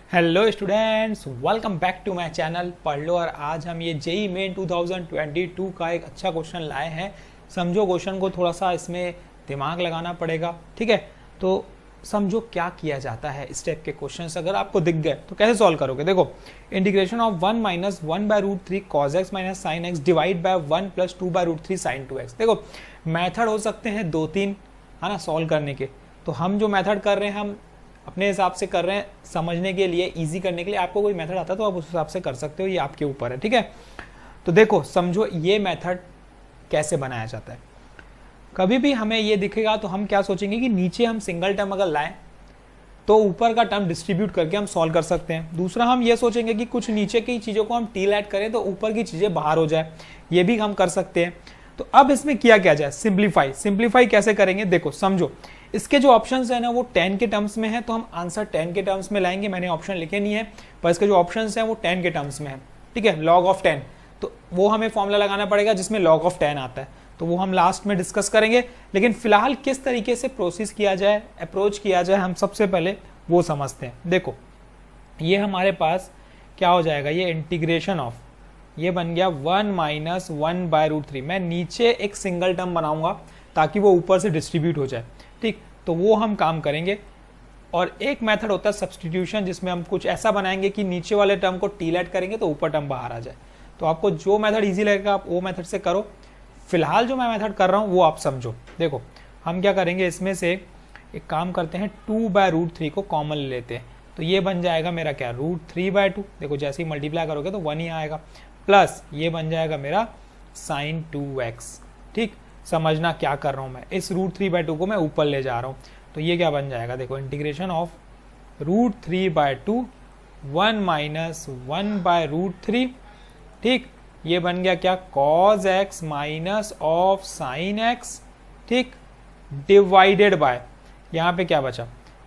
Hello students, welcome back to my channel Padh Lo. और आज हम ये जेई मेन 2022 का एक अच्छा क्वेश्चन लाए हैं। समझो क्वेश्चन को, थोड़ा सा इसमें दिमाग लगाना पड़ेगा, ठीक है। तो समझो क्या किया जाता है। इस टाइप के क्वेश्चंस अगर आपको दिख गए तो कैसे सॉल्व करोगे। देखो, integration of 1 minus 1 by root 3 cos x minus sine x divide by 1 plus 2 by root 3 sine 2x। देखो मैथड हो सकते हैं 2-3, है ना, सॉल्व करने के। तो हम जो मेथड कर रहे हैं हम अपने हिसाब से कर रहे हैं, समझने के लिए, इजी करने के लिए। आपको कोई मेथड आता है तो आप उस हिसाब से कर सकते हो, ये आपके ऊपर है, ठीक है। तो देखो समझो ये मेथड कैसे बनाया जाता है। कभी भी हमें ये दिखेगा तो हम क्या सोचेंगे कि नीचे हम सिंगल टर्म अगर लाएं तो ऊपर का टर्म डिस्ट्रीब्यूट करके हम सॉल्व कर सकते हैं। दूसरा हम ये सोचेंगे कि कुछ नीचे की चीज़ों को हम टील ऐड करें तो ऊपर की चीज़ें बाहर हो जाए, ये भी हम कर सकते हैं। तो अब इसमें किया क्या जाए, सिंप्लीफाई कैसे करेंगे। देखो समझो, इसके जो ऑप्शंस है ना वो 10 के टर्म्स में है, तो हम आंसर 10 के टर्म्स में लाएंगे। मैंने ऑप्शन लिखे नहीं है, पर इसके जो ऑप्शंस हैं वो 10 के टर्म्स में है, ठीक है। log ऑफ 10, तो वो हमें फॉर्मूला लगाना पड़ेगा जिसमें log ऑफ 10 आता है, तो वो हम लास्ट में डिस्कस करेंगे। लेकिन फिलहाल किस तरीके से प्रोसेस किया जाए, अप्रोच किया जाए, हम सबसे पहले वो समझते हैं। देखो ये हमारे पास क्या हो जाएगा, ये इंटीग्रेशन ऑफ, ये बन गया 1 माइनस 1 बाय रूट 3। मैं नीचे एक सिंगल टर्म बनाऊंगा ताकि वो ऊपर से डिस्ट्रीब्यूट हो जाए, ठीक। तो वो हम काम करेंगे। और एक मेथड होता है सब्स्टिट्यूशन, जिसमें हम कुछ ऐसा बनाएंगे कि नीचे वाले टर्म को टील ऐड करेंगे तो ऊपर टर्म बाहर आ जाए। तो आपको जो मेथड इजी लगेगा आप वो मेथड से करो। फिलहाल जो मैं मेथड कर रहा हूँ वो आप समझो। देखो हम क्या करेंगे, इसमें से एक काम करते हैं, 2 बाय रूट 3 को कॉमन ले लेते हैं। तो ये बन जाएगा मेरा क्या, रूट 3 बाय 2। देखो जैसे ही मल्टीप्लाई करोगे तो 1 ही आएगा, प्लस ये बन जाएगा मेरा साइन 2x, ठीक। समझना क्या कर रहा हूं मैं, इस रूट 3 बाय 2 को मैं ऊपर ले जा रहा हूं। तो ये क्या बन जाएगा, देखो integration of root 3 by 2 1 minus 1 by root 3, ठीक। ये बन गया क्या, cos x minus of sine x, ठीक, डिवाइडेड बाय, यहाँ पे क्या बचा,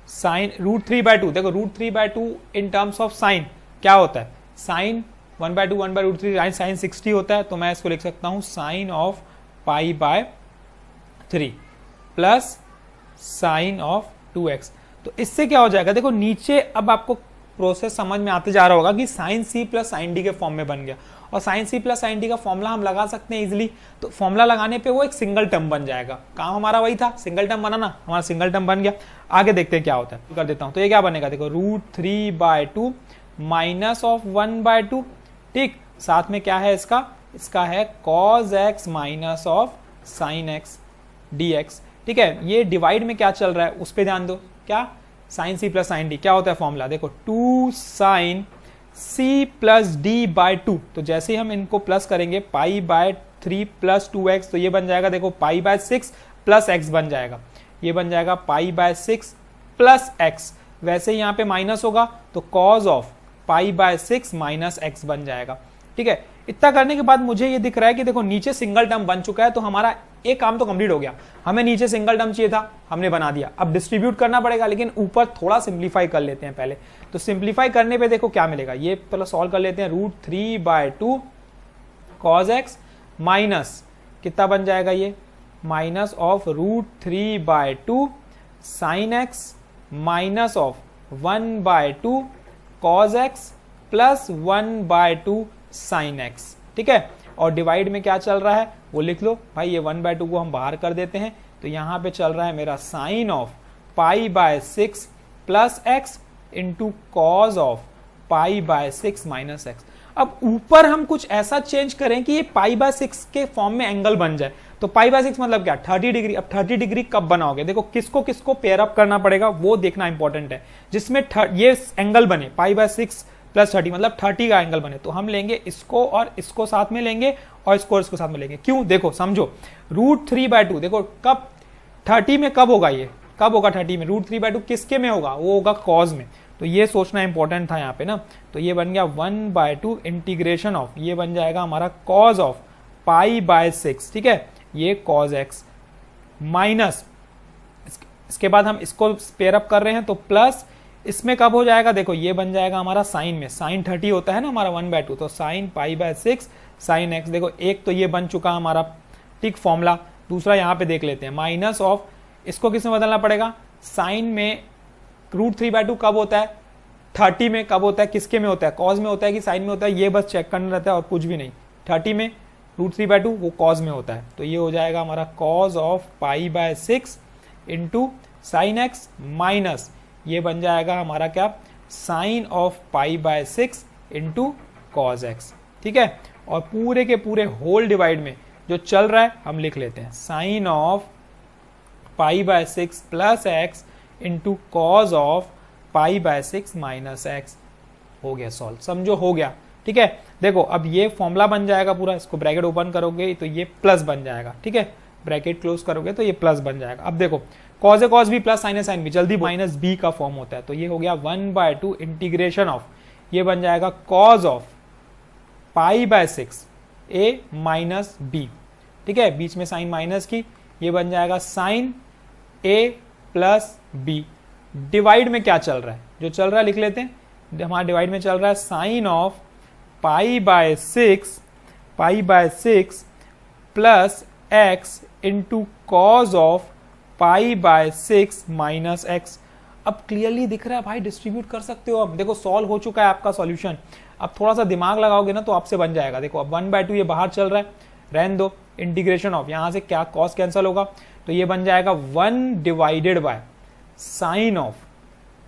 साइन रूट 3 बाय 2। देखो root 3 by 2 in terms of sine क्या होता है, sine 1 by 2 1 by root 3 sine 60 होता है। तो मैं इसको लिख सकता हूँ sine of pi by 3 plus sine of 2x। तो इससे क्या हो जाएगा, देखो नीचे अब आपको प्रोसेस समझ में आते जा रहा होगा कि sine C plus sine D के फॉर्म में बन गया। और sine C plus sine D का फॉर्मूला हम लगा सकते हैं इजिली। तो फॉर्मूला लगाने पे वो एक सिंगल टर्म बन जाएगा। काम हमारा वही था, सिंगल टर्म बना ना, हमारा सिंगल टर्म बन गया। आगे देखते हैं क्या होता है, कर देता हूं। तो ये क्या बनेगा, देखो root 3 by 2 minus of 1 by 2, ठीक। साथ में क्या है इसका है cos x minus of sine x dx, ठीक है। ये डिवाइड में क्या चल रहा है उस पर ध्यान दो, क्या, sine C plus sine D. क्या होता है फॉर्मूला, देखो 2 sine C plus D by 2। तो जैसे ही हम इनको प्लस करेंगे पाई बाय 3 प्लस 2x, तो ये बन जाएगा, देखो पाई बाय 6 प्लस एक्स बन जाएगा। ये बन जाएगा पाई बाय 6 प्लस एक्स। वैसे ही यहाँ पे माइनस होगा तो cause of pi by 6 minus x बन जाएगा, ठीक है। इतना करने के बाद मुझे ये दिख रहा है कि देखो नीचे सिंगल टर्म बन चुका है, तो हमारा एक काम तो कंप्लीट हो गया। हमें नीचे सिंगल टर्म चाहिए था, हमने बना दिया। अब डिस्ट्रीब्यूट करना पड़ेगा, लेकिन ऊपर थोड़ा सिंप्लीफाई कर लेते हैं पहले। तो सिंप्लीफाई करने पे देखो क्या मिलेगा, ये पहले सॉल्व कर लेते हैं। Root 3 by 2 cos x minus कितना बन जाएगा, ये minus of root 3 by 2 sine x minus of 1 by 2 cos x plus 1 by 2 sine x, ठीक है। और डिवाइड में क्या चल रहा है वो लिख लो भाई, ये 1 बाय 2 को हम बाहर कर देते हैं। तो यहां पे चल रहा है मेरा sine of pi by 6 plus x into cos of pi by 6 minus x. अब ऊपर हम कुछ ऐसा चेंज करें कि ये पाई बाय 6 के फॉर्म में एंगल बन जाए। तो पाई बाय 6 मतलब क्या, 30 डिग्री। अब 30 डिग्री कब बनाओगे, देखो किसको किसको पेयर अप करना पड़ेगा वो देखना इंपॉर्टेंट है। जिसमें ये एंगल बने पाई बाय 6 प्लस 30 मतलब 30 का एंगल बने, तो हम लेंगे इसको और इसको साथ में लेंगे और इसको साथ में लेंगे। क्यों, देखो समझो, रूट 3 बाय 2 देखो कब 30 में कब होगा, ये कब होगा 30 में, रूट 3 बाय 2 किसके में होगा, वो होगा कॉज में। तो ये सोचना इंपॉर्टेंट था यहाँ पे ना। तो ये बन गया 1 बाय 2 इंटीग्रेशन ऑफ, ये बन जाएगा हमारा कॉज ऑफ पाई बाय 6, ठीक है, ये कॉज एक्स माइनस, इसके बाद हम इसको पेयर अप कर रहे हैं तो प्लस, इसमें कब हो जाएगा, देखो ये बन जाएगा हमारा साइन में, साइन 30 होता है ना हमारा 1 बाय 2, तो sine pi by 6 sine x. देखो एक तो ये बन चुका हमारा, ठीक, फॉर्मूला। दूसरा यहाँ पे देख लेते हैं, माइनस ऑफ, इसको किस में बदलना पड़ेगा, साइन में रूट 3 बाय 2 कब होता है, 30 में कब होता है, किसके में होता है, कॉज में होता है कि साइन में होता है, ये बस चेक करना रहता है और कुछ भी नहीं। 30 में √3/2 वो कॉज में होता है, तो ये हो जाएगा हमारा cos of π/6 into sine x minus ये बन जाएगा हमारा क्या, sine of π/6 into cos x. ठीक है, और पूरे के पूरे होल डिवाइड में जो चल रहा है हम लिख लेते हैं sine of π/6 plus x into cos of π/6 minus x. हो गया सॉल्व, समझो हो गया। ठीक है, देखो अब ये फॉर्मूला बन जाएगा पूरा, इसको ब्रैकेट ओपन करोगे तो ये प्लस बन जाएगा। ठीक है, ब्रैकेट क्लोज करोगे तो ये प्लस बन जाएगा। अब देखो कॉज ए कॉज भी प्लस साइन ए साइन बी, जल्दी माइनस बी का फॉर्म होता है, तो ये हो गया 1/2 इंटीग्रेशन ऑफ, ये बन जाएगा cos of π/6 A minus B. ठीक है, बीच में साइन माइनस की, ये बन जाएगा साइन ए प्लस बी। डिवाइड में क्या चल रहा है, जो चल रहा है लिख लेते हैं, हमारा डिवाइड में चल रहा है sine of π/6 plus x into cos of π/6 minus x. अब क्लियरली दिख रहा है भाई, डिस्ट्रीब्यूट कर सकते हो। अब देखो सॉल्व हो चुका है आपका सॉल्यूशन, अब थोड़ा सा दिमाग लगाओगे ना तो आपसे बन जाएगा। देखो अब 1/2 ये बाहर चल रहा है, रहने दो, इंटीग्रेशन ऑफ, यहां से क्या कॉस कैंसिल होगा तो ये बन जाएगा 1 divided by sine of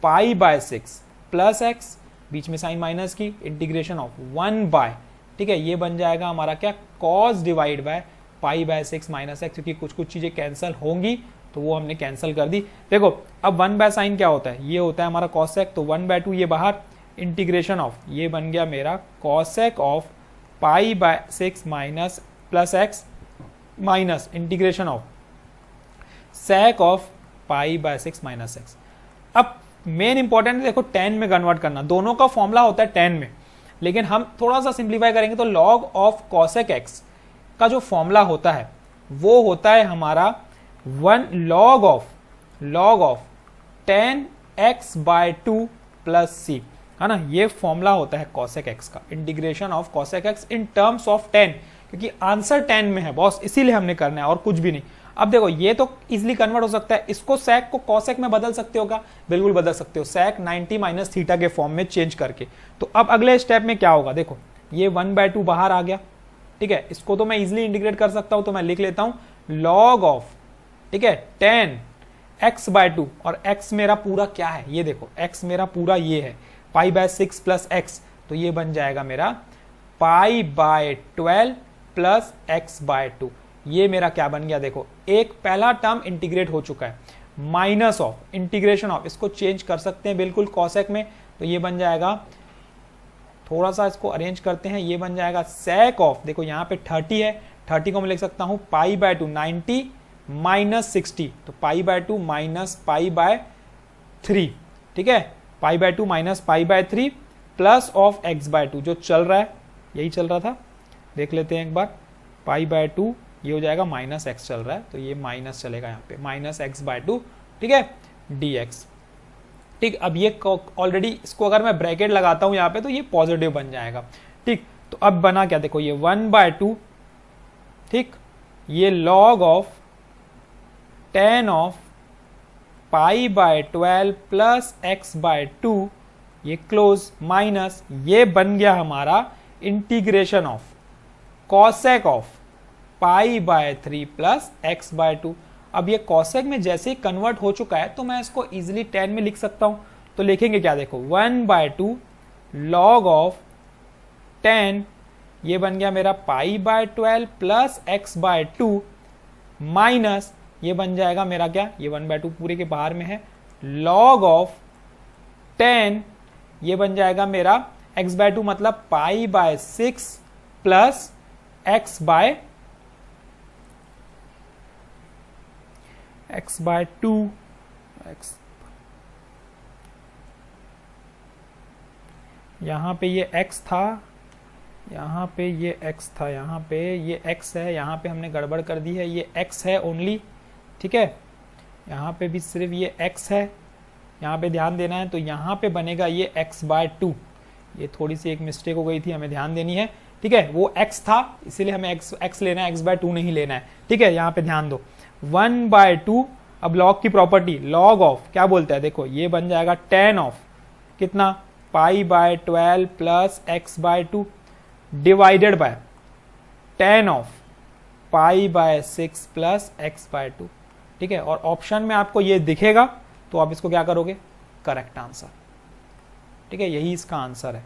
π/6 plus x, बीच में साइन माइनस की, इंटीग्रेशन ऑफ 1 बाय, ठीक है, ये बन जाएगा हमारा क्या, cos divide by π/6 minus x, क्योंकि कुछ कुछ चीजें कैंसिल होंगी तो वो हमने कैंसिल कर दी। देखो अब 1 बाय साइन क्या होता है, ये होता है हमारा कॉसेक, तो 1/2 ये बाहर, इंटीग्रेशन ऑफ, ये बन गया मेरा cosec of π/6 minus plus x minus integration of sec of π/6 minus x. अब मेन इंपॉर्टेंट है देखो 10 में कन्वर्ट करना, दोनों का फॉर्मूला होता है 10 में, लेकिन हम थोड़ा सा सिंप्लीफाई करेंगे तो लॉग ऑफ कॉसेक एक्स का जो फॉर्मूला होता है वो होता है हमारा 1 लॉग ऑफ 10x/2 प्लस सी, है ना, ये फॉर्मूला होता है कॉसेक एक्स का, integration of cosec x in terms of 10, क्योंकि आंसर 10 में है बॉस, इसीलिए हमने करना है और कुछ भी नहीं। अब देखो ये तो इजीली कन्वर्ट हो सकता है, इसको सेक को कॉसेक में बदल सकते हो क्या, बिल्कुल बदल सकते हो, सेक 90 माइनस थीटा के फॉर्म में चेंज करके। तो अब अगले स्टेप में क्या होगा, देखो ये 1/2 बाहर आ गया, ठीक है, इसको तो मैं इजीली इंटीग्रेट कर सकता हूं, तो मैं लिख लेता हूं लॉग ऑफ, ठीक है, 10x/2, और x मेरा पूरा क्या है, ये देखो x मेरा पूरा ये है π/6 प्लस एक्स, तो ये बन जाएगा मेरा π/12 प्लस x/2। ये मेरा क्या बन गया, देखो एक पहला टर्म इंटीग्रेट हो चुका है, माइनस ऑफ इंटीग्रेशन ऑफ, इसको चेंज कर सकते हैं बिल्कुल कॉसेक में, तो ये बन जाएगा, थोड़ा सा इसको अरेंज करते हैं, ये बन जाएगा सेक ऑफ, देखो यहाँ पे 30 है, 30 को मैं लिख सकता हूं π/2 90 माइनस 60, तो π/2 माइनस π/3, ठीक है, π/2 माइनस π/3 प्लस ऑफ x/2, जो चल रहा है यही चल रहा था, देख लेते हैं एक बार, π/2 ये हो जाएगा माइनस एक्स चल रहा है, तो ये माइनस चलेगा यहाँ पे, माइनस x/2, ठीक है, dx। ठीक, अब ये ऑलरेडी इसको अगर मैं ब्रैकेट लगाता हूं यहाँ पे तो ये पॉजिटिव बन जाएगा। ठीक, तो अब बना क्या, देखो ये 1/2, ठीक, ये log of 10 of π/12 plus x/2, ये क्लोज माइनस, ये बन गया हमारा integration of cosec of π/3 plus x/2। अब ये कॉसेक में जैसे ही कन्वर्ट हो चुका है तो मैं इसको इजीली 10 में लिख सकता हूं, तो लिखेंगे क्या, देखो 1/2 लॉग ऑफ 10, ये बन गया मेरा π/12 प्लस x/2 माइनस, ये बन जाएगा मेरा क्या, ये 1/2 पूरे के बाहर में है, लॉग ऑफ 10, ये बन जाएगा मेरा x/2 मतलब π/6 प्लस x/2, यहां पे ये x था, यहाँ पे ये x था, यहाँ पे ये x है, यहाँ पे हमने गड़बड़ कर दी है, ये x है ओनली, ठीक है, यहाँ पे भी सिर्फ ये x है, यहाँ पे ध्यान देना है, तो यहाँ पे बनेगा ये x/2, ये थोड़ी सी एक मिस्टेक हो गई थी, हमें ध्यान देनी है, ठीक है, वो x था इसीलिए हमें x लेना है, x/2 नहीं लेना है, ठीक है, यहाँ पे ध्यान दो 1/2। अब लॉग की प्रॉपर्टी, लॉग ऑफ क्या बोलता है, देखो ये बन जाएगा 10 ऑफ कितना pi by 12 plus x by 2 divided by tan of pi by 6 plus x by 2। ठीक है, और ऑप्शन में आपको ये दिखेगा तो आप इसको क्या करोगे, करेक्ट आंसर। ठीक है, यही इसका आंसर है।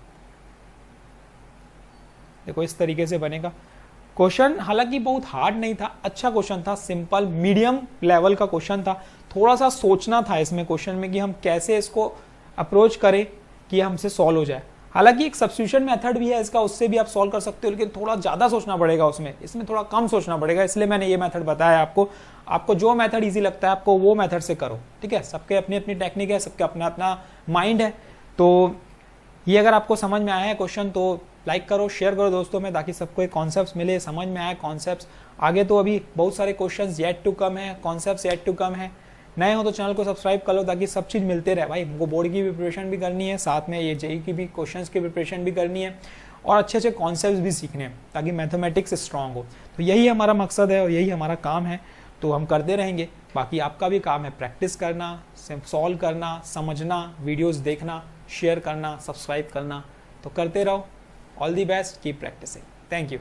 देखो इस तरीके से बनेगा क्वेश्चन। हालांकि बहुत हार्ड नहीं था, अच्छा क्वेश्चन था, सिंपल मीडियम लेवल का क्वेश्चन था। थोड़ा सा सोचना था इसमें क्वेश्चन में कि हम कैसे इसको अप्रोच करें कि हमसे सॉल्व हो जाए। हालांकि एक सब्स्टिट्यूशन मेथड भी है इसका, उससे भी आप सॉल्व कर सकते हो, लेकिन थोड़ा ज्यादा सोचना पड़ेगा उसमें, इसमें थोड़ा कम सोचना पड़ेगा, इसलिए मैंने ये मेथड बताया आपको। आपको जो मेथड इजी लगता है आपको वो मेथड से करो। ठीक है, सबके अपनी अपनी टेक्निक है, सबके अपना अपना माइंड है। तो ये अगर आपको समझ में आया है क्वेश्चन तो लाइक करो, शेयर करो दोस्तों में, ताकि सबको एक कॉन्सेप्ट मिले, समझ में आए कॉन्सेप्ट। आगे तो अभी बहुत सारे क्वेश्चंस येट टू कम है, कॉन्सेप्ट्स येट टू कम है। नए हो तो चैनल को सब्सक्राइब कर लो ताकि सब चीज़ मिलते रहे भाई। हमको बोर्ड की भी प्रिपरेशन भी करनी है, साथ में ये जेई की भी क्वेश्चंस की प्रिपरेशन भी करनी है, और अच्छे अच्छे कॉन्सेप्ट्स भी सीखने हैं ताकि मैथमेटिक्स स्ट्रांग हो। तो यही हमारा मकसद है और यही हमारा काम है, तो हम करते रहेंगे। बाकी आपका भी काम है प्रैक्टिस करना, सॉल्व करना, समझना, वीडियोज़ देखना, शेयर करना, सब्सक्राइब करना। तो करते रहो। All the best, keep practising. Thank you.